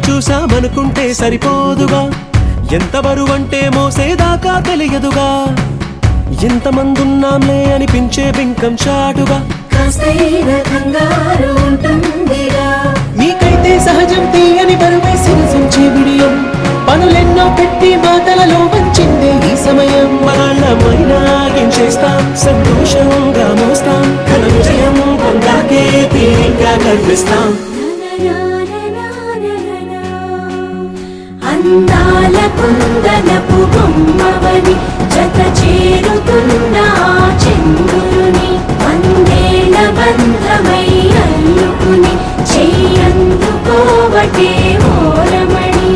చూసామనుకుంటే సరిపోదుగా, ఎంత బరువంటే మోసేదాకా తెలియదుగా, ఎంతమందున్నాంలే అనిపించే బింకం చాటుగా మీకైతే సహజం తీయని బరువేసిన సంచే బిడియం, పనులెన్నో పెట్టి మాటలలో వంచిందే ఈ సమయం. వాళ్ళమైనా ఏం చేస్తాం, సంతోషంగా మోస్తాం, ఘన విజయం పొందాకే తీరిగ్గా కనిపిస్తాం. అందాల కుందనపు బొమ్మవని జత చేరుతున్న చంద్రుని, వందేళ్ల బంధమై అల్లుకుని చెయ్యందుకోవటే ఓరమణి.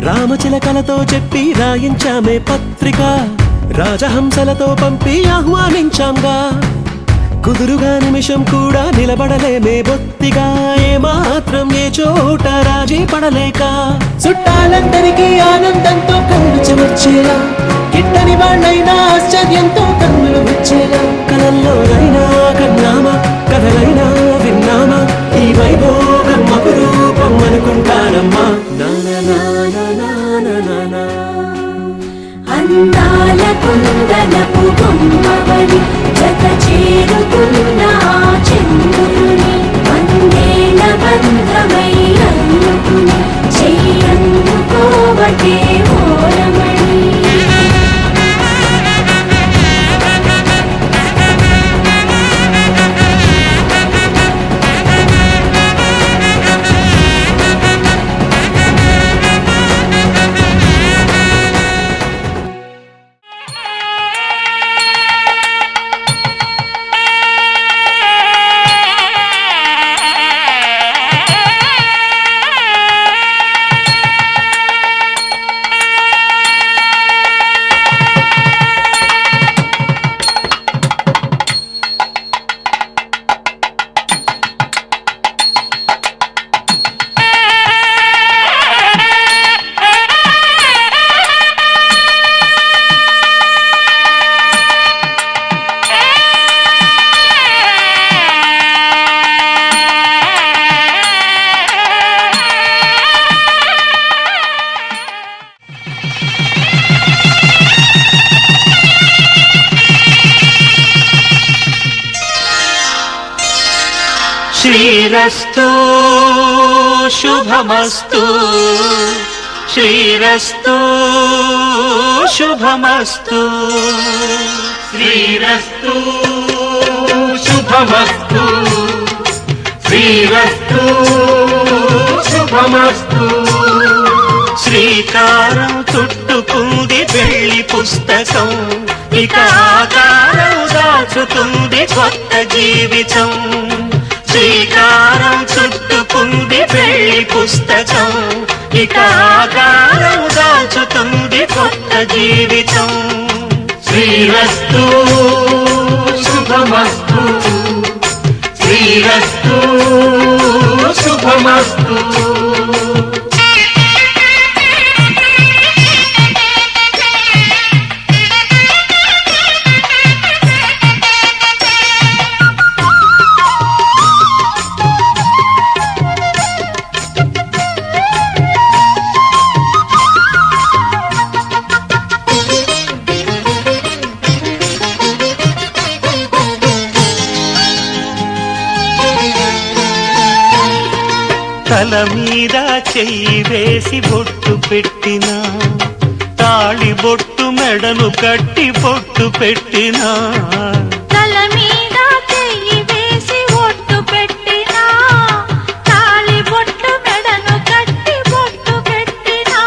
రామచిలకలతో చెప్పి రాయించామే పత్రిక, రాజహంసలతో పంపి ఆహ్వానించాంగా, కుదురుగా నిమిషం కూడా నిలబడలేమే బొత్తిగా, ఏమాత్రం ఏ చోట రాజీ పడలేక, చుట్టాలందరికీ ఆనందంతో కళ్ళు చెమర్చేలా, గిట్టని వాళ్ళైనా ఆశ్చర్యంతో కన్నులు వచ్చేలా, కలల్లోనైనా కన్నామా, కథలైనా విన్నామా, ఈ వైభోగం అపురూపం అనుకుంటానమ్మా. అందాల కుందనపు బొమ్మవని జత చేరుతున్న చంద్రుని, వందేళ్ల బంధమై అల్లుకుని చెయ్యందుకోవటే ఓరమణి. శ్రీరస్తు శుభమస్తు, శ్రీరస్తు శుభమస్తు, శ్రీరస్తు శుభమస్తు, శ్రీరస్తు శుభమస్తు. శ్రీకారం చుట్టుకుంది పెళ్లి పుస్తకం, ఇక ఆకారం దాచుతుంది కొత్త జీవితం. శ్రీకారం చుట్టుకుంది పెళ్లి పుస్తకం, ఇక ఆకారం దాచుతుంది కొత్త జీవితం. శ్రీరస్తు శుభమస్తు, శ్రీరస్తు శుభమస్తు. తల మీద చెయ్యి వేసి బొట్టు పెట్టినా, తాళి బొట్టు మెడను కట్టి బొట్టు పెట్టినా, తల మీద చెయ్యి వేసి బొట్టు పెట్టినా, తాళి బొట్టు మెడను కట్టి బొట్టు పెట్టినా,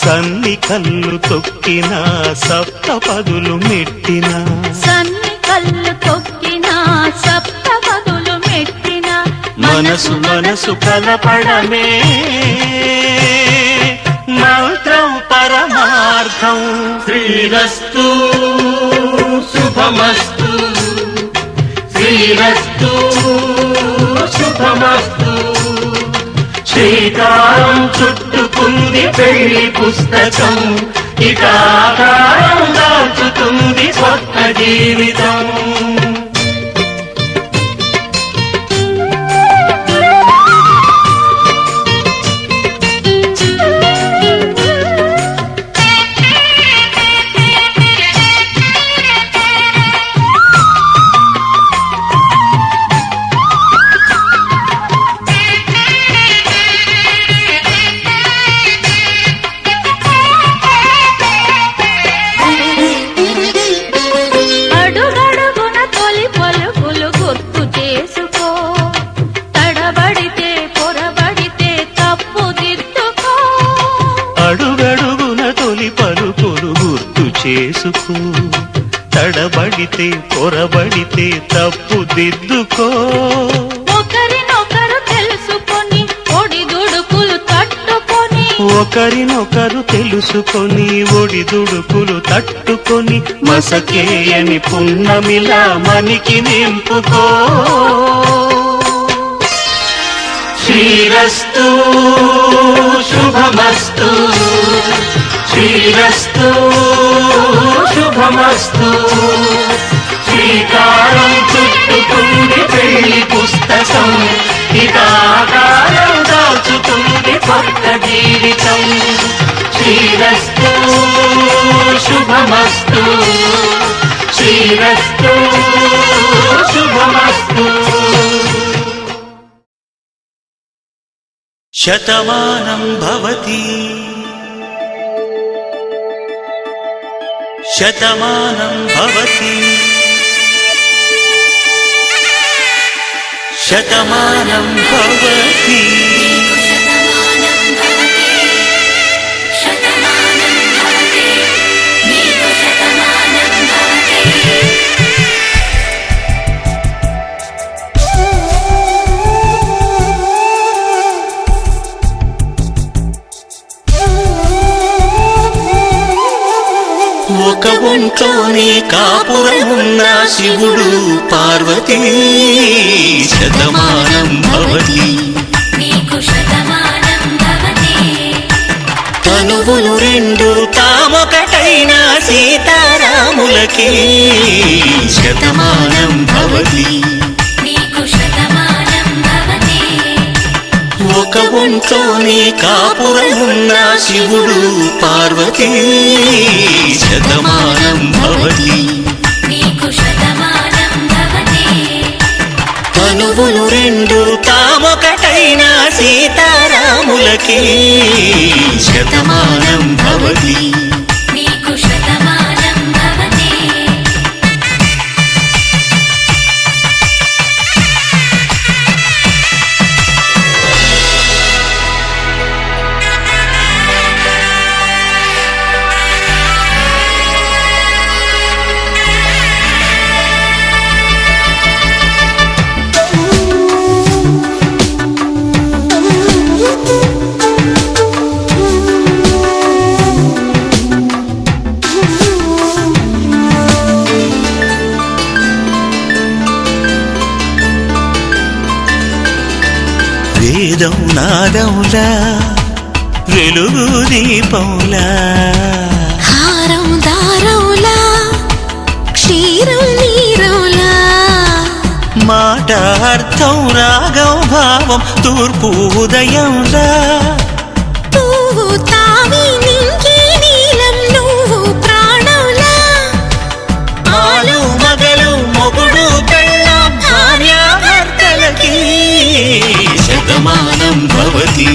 సన్ని కళ్ళు తొక్కినా సప్త పదులు మెట్టినా, సన్ని కళ్ళు తొక్కినా సప్త పదులు మెట్టినా, మనసు మనసు కలపడమే మంత్రం పరమార్థం. శ్రీరస్తు శుభమస్తు, శ్రీరస్తు శుభమస్తు. శ్రీకారం చుట్టుకుంది పెళ్లి పుస్తకం, ఇక ఆకారం దాచుతుంది కొత్త జీవితం. చేసుకో, తడబడితే పొరబడితే తప్పు దిద్దుకో. ఒకరినొకరు తెలుసుకొని ఒడిదుడుకులు తట్టుకొని, ఒకరినొకరు తెలుసుకొని ఒడిదుడుకులు తట్టుకొని మసకేయని పున్నమిలా మనికి నింపుకో. శ్రీరస్తు శుభమస్తు, శ్రీరస్తు శుభమస్తు. శ్రీకారం చుట్టుకుంది పెళ్లి పుస్తకం, ఇక ఆకారం దాచుతుంది కొత్త జీవితం. శ్రీరస్తు శుభమస్తు, శ్రీరస్తు శుభమస్తు. శతమానం భవతి శతమానం భవతి, శతమానం భవతి. ఒక ఒంట్లోనే కాపురమున్న శివుడు పార్వతీ, శతమానం భవతి. తనువులు రెండు తామొకటైన సీతారాములకి, శతమానం భవతి. ఒక ఒంట్లోనే కాపురమున్న శివుడు పార్వతీ, శతమానం భవతి. తనువులు రెండు తామొకటైన సీతారాములకి, శతమానం భవతి. వేదం నాదములా, వెలుగు దీపంలా, హారం దారంలా, క్షీరం నీరంలా, మాట అర్థం రాగం భావం తూర్పు ఉదయంలా. పువ్వు తావి నింగి నీలం నువ్వు ప్రాణంలా, ఆలు మగలు మొగుడు పెళ్ళాం భార్యాభర్తలకి, శతమానం భవతి.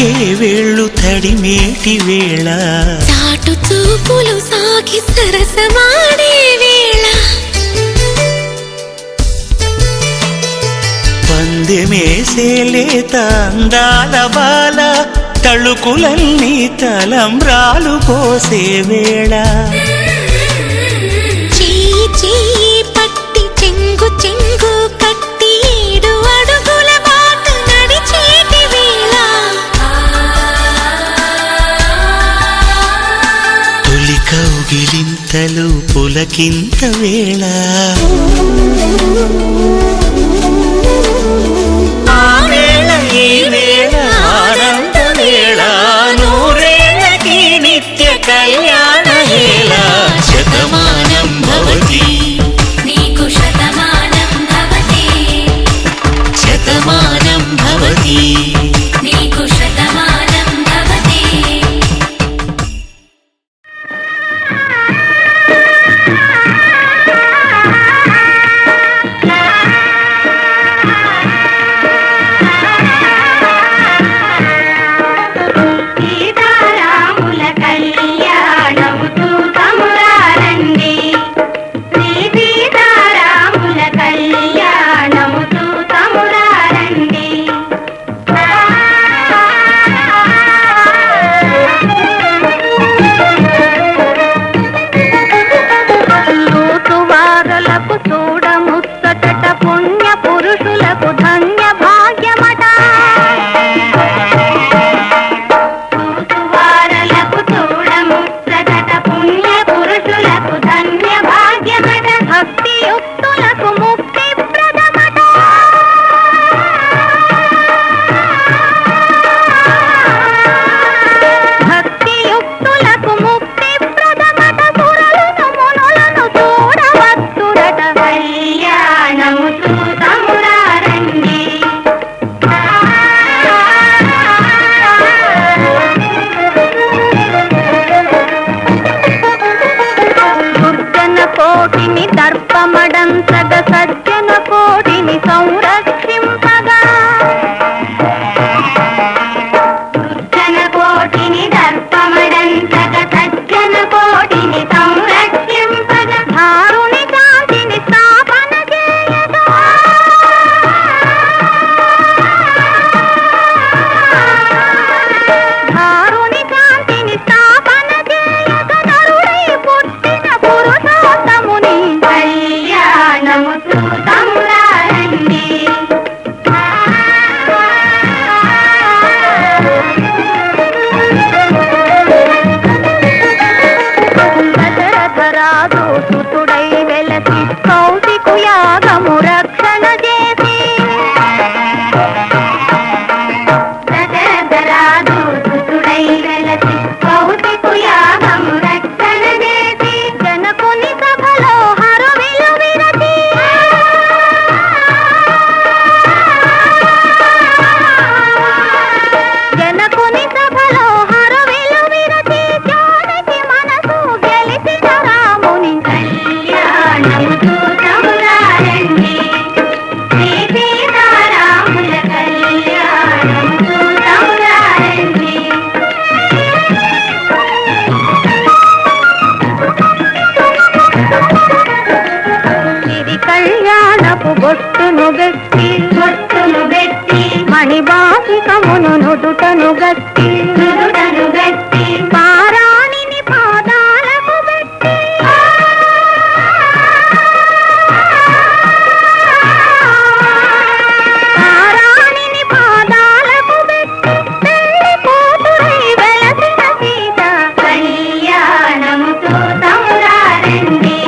తాకే వేళ్ళు తడిమేటి వేళ చాటు చూపులు సాగి సరసమాడే వేళ పందెమేసేలేత అందాల బాల తళుకులన్నీ తలంబ్రాలు పోసే వేళ చెయ్యి చెయ్యి పట్టి చెంగు చెంగు కట్టి 7 అడుగుల బాట నడిచేటి వేళ తొలి కౌగిలింతలు పులకింత వేళ ఆ వేళ ఈ వేళ ఆనంద వేళ నూరేళ్ళకి నిత్య కళ్యాణ వేళ శతమానం భవతి నీకు శతమానం భవతి శతమానం భవతి నీకు శతమానం భవతి సీతారాముల కళ్యాణము చూతమురారండి శ్రీ సీతారాముల కళ్యాణము చూతమురారండి చూతువారలకు చూడముచ్చట పుణ్య పురుషులకు ధన్య భాగ్యమట చూతువారలకు చూడముచ్చట పుణ్య పురుషులకు ధన్య భాగ్యమట భక్తియుక్తులకు ముక్తి ప్రదమట భక్తియుక్తులకు ముక్తి ప్రదమట సురలను మునులను చూడవచ్చురట కళ్యాణము చూతమురారండి దుర్జన కోటిని దర్పమడంతగ సజ్జన కోటిని సంరక్షింపగా దుర్జన కోటిని దర్పమడంతగ సజ్జన కోటిని సంరక్షింపగా ధారుని శాంతిని స్థాపన చేయగా ధారుని శాంతిని స్థాపన చేయగ నరుడై పుట్టిన పురుషోత్తముని కళ్యాణము చూతమురారండి దశరథరాజు సుతుడై వెలసి కౌశికు యాగము రక్షణ చేసి దశరథరాజు సుతుడై వెలసి కౌశికు యాగము రక్షణ చేసి జనకుని సభలో హరువిలు విరచి జనకుని సభలో హరువిలు విరచి జానకి మనసు గెలిచిన రాముని కళ్యాణము చూతమురారండి శ్రీ సీతారాముల కళ్యాణము చూతమురారండి సిరి కళ్యాణపు బొట్టును గట్టి మణిబాసికమును నుదుటను గట్టి పారాణిని పాదాలకు పెట్టి పారాణిని పాదాలకు పెట్టి పెళ్లి కూతురై వెలసిన సీత కళ్యాణము చూతమురారండి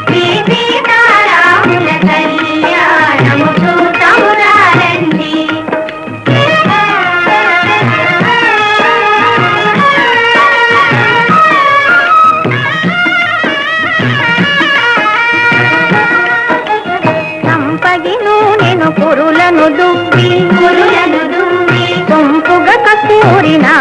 శ్రీ సీతారాముల కళ్యాణము చూతమురారండి సంపగి నూనెను పురులను దువ్వి సొంపుగా కస్తూరి నా